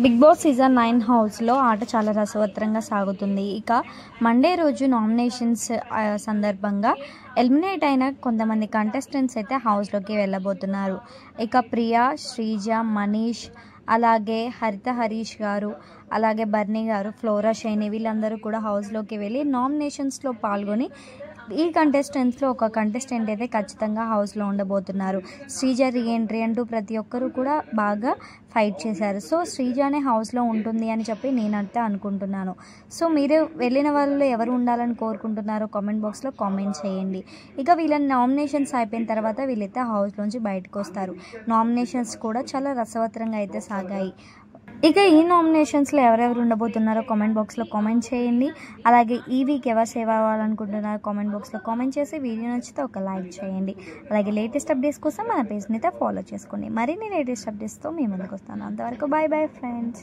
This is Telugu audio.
బిగ్ బాస్ సీజన్ 9 హౌస్లో ఆట చాలా రసవత్తరంగా సాగుతుంది. ఇక మండే రోజు నామినేషన్స్ సందర్భంగా ఎలిమినేట్ అయిన కొంతమంది కంటెస్టెంట్స్ అయితే హౌస్లోకి వెళ్ళబోతున్నారు. ఇక ప్రియా, శ్రీజ, మనీష్, అలాగే హరిత హరీష్ గారు, అలాగే బర్నీ గారు, ఫ్లోరా, షైని వీళ్ళందరూ కూడా హౌస్లోకి వెళ్ళి నామినేషన్స్లో పాల్గొని ఈ కంటెస్టెంట్స్లో ఒక కంటెస్టెంట్ అయితే ఖచ్చితంగా హౌస్లో ఉండబోతున్నారు. శ్రీజ రీఎంట్రీ అంటూ ప్రతి ఒక్కరు కూడా బాగా ఫైట్ చేశారు. సో శ్రీజనే హౌస్లో ఉంటుంది అని చెప్పి నేనైతే అనుకుంటున్నాను. సో మీరు వెళ్ళిన వాళ్ళు ఎవరు ఉండాలని కోరుకుంటున్నారో కామెంట్ బాక్స్లో కామెంట్ చేయండి. ఇక వీళ్ళ నామినేషన్స్ అయిపోయిన తర్వాత వీళ్ళైతే హౌస్లోంచి బయటకు వస్తారు. నామినేషన్స్ కూడా చాలా రసవత్తరంగా అయితే సాగాయి. ఇక ఈ నామినేషన్స్లో ఎవరెవరు ఉండబోతున్నారో కామెంట్ బాక్స్లో కామెంట్ చేయండి. అలాగే ఈ వీక్ ఎవరు సేవ్ అవ్వాలనుకుంటున్నారో కామెంట్ బాక్స్లో కామెంట్ చేసి వీడియో నచ్చితే ఒక లైక్ చేయండి. అలాగే లేటెస్ట్ అప్డేట్స్ కోసం మన పేజ్ని అయితే ఫాలో చేసుకోండి. మరిన్ని లేటెస్ట్ అప్డేట్స్తో మీ ముందుకు వస్తాను. అంతవరకు బాయ్ బాయ్ ఫ్రెండ్స్.